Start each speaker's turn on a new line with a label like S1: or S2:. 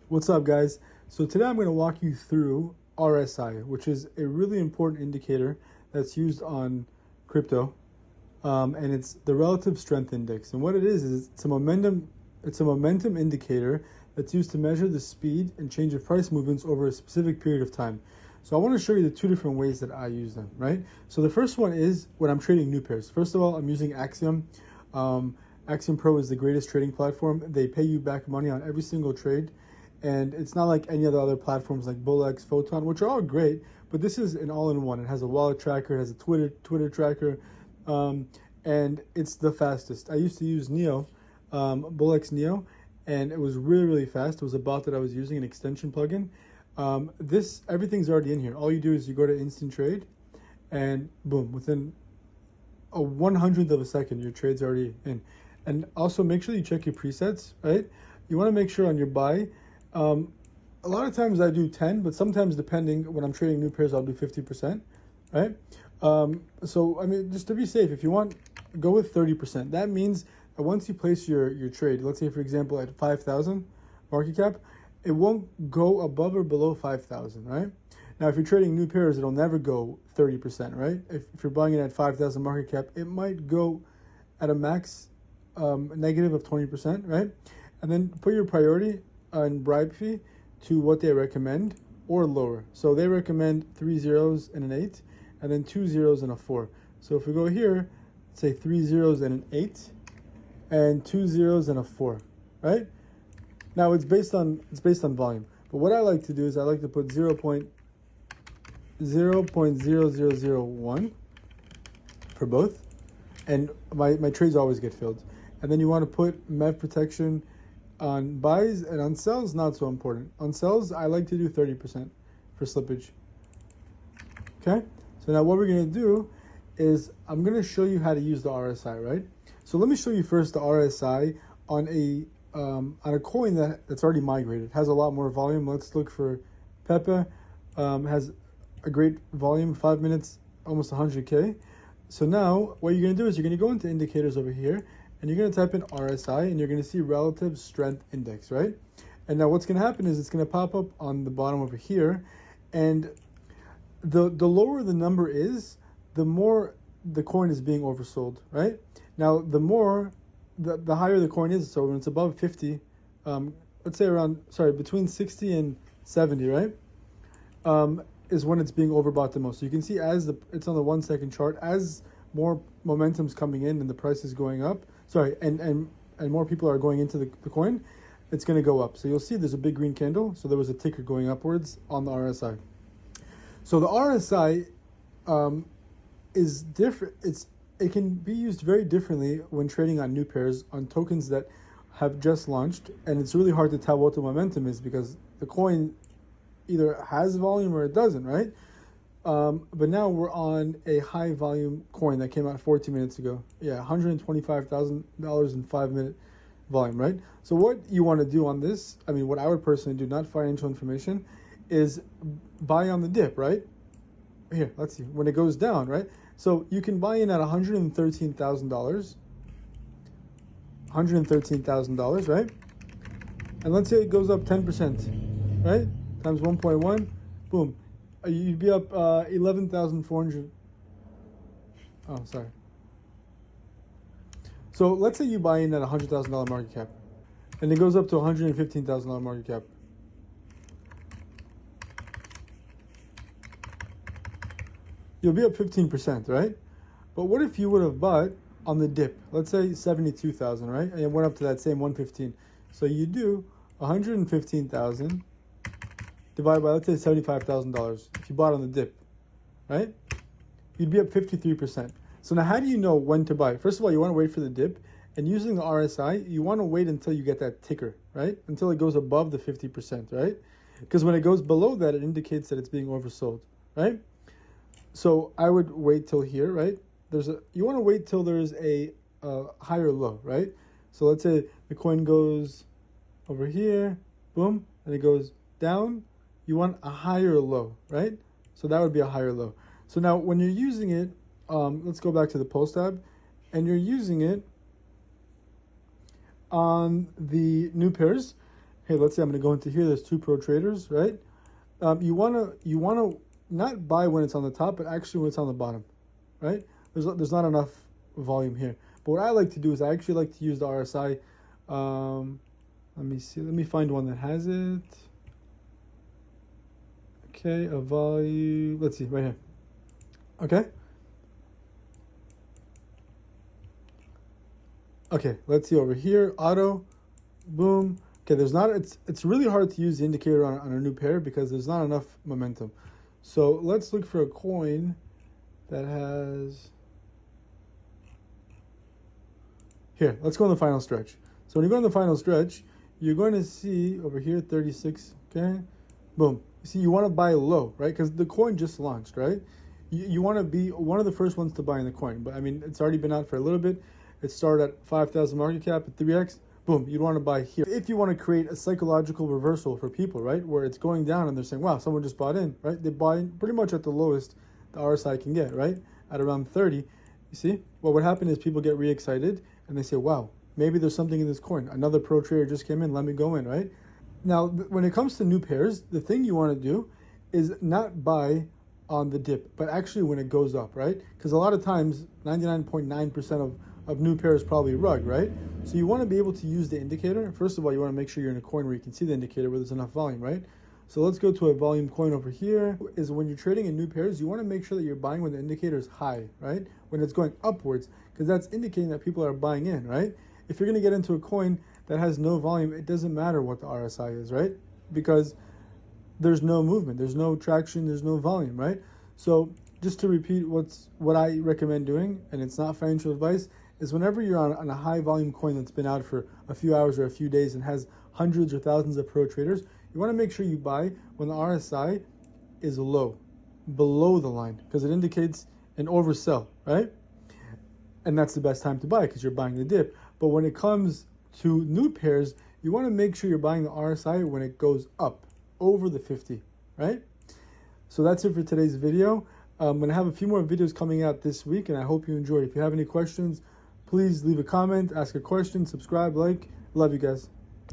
S1: What's up, guys? So today I'm going to walk you through RSI, which is a really important indicator that's used on crypto, and it's the relative strength index. And what it is it's a momentum indicator that's used to measure the speed and change of price movements over a specific period of time. So I want to show you the two different ways that I use them, right? So the first one is when I'm trading new pairs. First of all, I'm using Axiom. Axiom Pro is the greatest trading platform. They pay you back money on every single trade. And it's not like any of the other platforms like Bullx, Photon, which are all great, but this is an all-in-one. It has a wallet tracker, it has a Twitter tracker, and it's the fastest. I used to use Neo, Bullx Neo, and it was really, really fast. It was a bot that I was using, an extension plugin. Everything's already in here. All you do is you go to Instant Trade, and boom, within a 1/100th of a second, your trade's already in. And also make sure you check your presets, right? You want to make sure on your buy. A lot of times I do 10, but sometimes depending, when I'm trading new pairs, I'll do 50%, right? So, I mean, just to be safe, if you want, go with 30%. That means that once you place your trade, let's say, for example, at 5,000 market cap, it won't go above or below 5,000, right? Now, if you're trading new pairs, it'll never go 30%, right? If you're buying it at 5,000 market cap, it might go at a max negative of 20%, right? And then put your priority and bribe fee to what they recommend or lower. So they recommend 3 zeros and an 8, and then 2 zeros and a 4. So if we go here, say 3 zeros and an 8, and 2 zeros and a 4, right? Now it's based on volume. But what I like to do is I like to put 0.0001 for both, and my trades always get filled. And then you want to put MEV protection on buys, and on sells, not so important. On sells, I like to do 30% for slippage. Okay? So now what we're going to do is I'm going to show you how to use the RSI, right? So let me show you first the RSI on a coin that's already migrated. It has a lot more volume. Let's look for Pepe. Has a great volume, 5 minutes, almost 100K. So now what you're going to do is you're going to go into indicators over here, and you're going to type in RSI, and you're going to see relative strength index, right? And now what's going to happen is it's going to pop up on the bottom over here, and the lower the number is, the more the coin is being oversold, right? Now, the higher the coin is, so when it's above 50, let's say between 60 and 70, right? Is when it's being overbought the most. So you can see it's on the 1 second chart, as more momentum's coming in and the price is going up, and more people are going into the coin, it's going to go up. So you'll see there's a big green candle. So there was a ticker going upwards on the RSI. So the RSI is different. It can be used very differently when trading on new pairs, on tokens that have just launched, and it's really hard to tell what the momentum is because the coin either has volume or it doesn't, right? But now we're on a high volume coin that came out 14 minutes ago. Yeah, $125,000 in 5 minute volume, right? So what you want to do on this, I mean, what I would personally do, not financial information, is buy on the dip, right? Here, let's see, when it goes down, right? So you can buy in at $113,000, right? And let's say it goes up 10%, right? Times 1.1, boom. You'd be up 11,400. Oh, sorry. So let's say you buy in at $100,000 market cap, and it goes up to $115,000 market cap. You'll be up 15%, right? But what if you would have bought on the dip? Let's say 72,000, right? And it went up to that same 115. So you do 115,000 divided by, let's say, $75,000. If you bought on the dip, right? You'd be up 53%. So now how do you know when to buy? First of all, you want to wait for the dip. And using the RSI, you want to wait until you get that ticker, right? Until it goes above the 50%, right? Because when it goes below that, it indicates that it's being oversold, right? So I would wait till here, right? You want to wait till there's a higher low, right? So let's say the coin goes over here, boom, and it goes down. You want a higher low, right? So that would be a higher low. So now when you're using it, let's go back to the Pulse tab, and you're using it on the new pairs, hey, let's say I'm going to go into here. There's 2 pro traders, right? You wanna not buy when it's on the top, but actually when it's on the bottom, right? There's not enough volume here. But what I like to do is I actually like to use the RSI. Let me see. Let me find one that has it. Okay, a value. Let's see, right here. Okay. Okay, let's see over here. Auto, boom. Okay, there's not. It's really hard to use the indicator on a new pair because there's not enough momentum. So let's look for a coin that has. Here, let's go in the final stretch. So when you go in the final stretch, you're going to see over here 36. Okay, boom. See, you want to buy low, right? Because the coin just launched, right? You want to be one of the first ones to buy in the coin. But I mean, it's already been out for a little bit. It started at 5,000 market cap at 3x. Boom, you'd want to buy here. If you want to create a psychological reversal for people, right, where it's going down and they're saying, wow, someone just bought in, right? They buy in pretty much at the lowest the RSI can get, right? At around 30. You see? What would happen is people get re-excited and they say, wow, maybe there's something in this coin. Another pro trader just came in, let me go in, right? Now, when it comes to new pairs, the thing you want to do is not buy on the dip, but actually when it goes up, right? Because a lot of times, 99.9% of new pairs probably rug, right? So you want to be able to use the indicator. First of all, you want to make sure you're in a coin where you can see the indicator where there's enough volume, right? So let's go to a volume coin over here. Is when you're trading in new pairs, you want to make sure that you're buying when the indicator is high, right? When it's going upwards, because that's indicating that people are buying in, right? If you're going to get into a coin that has no volume, it doesn't matter what the RSI is, right? Because there's no movement, there's no traction, there's no volume, right? So just to repeat what I recommend doing, and it's not financial advice, is whenever you're on a high volume coin that's been out for a few hours or a few days and has hundreds or thousands of pro traders, you want to make sure you buy when the RSI is low, below the line, because it indicates an oversell, right? And that's the best time to buy because you're buying the dip. But when it comes to new pairs, you want to make sure you're buying the RSI when it goes up over the 50, right? So that's it for today's video. I'm going to have a few more videos coming out this week, and I hope you enjoyed. If you have any questions, please leave a comment, ask a question, subscribe, like. Love you guys.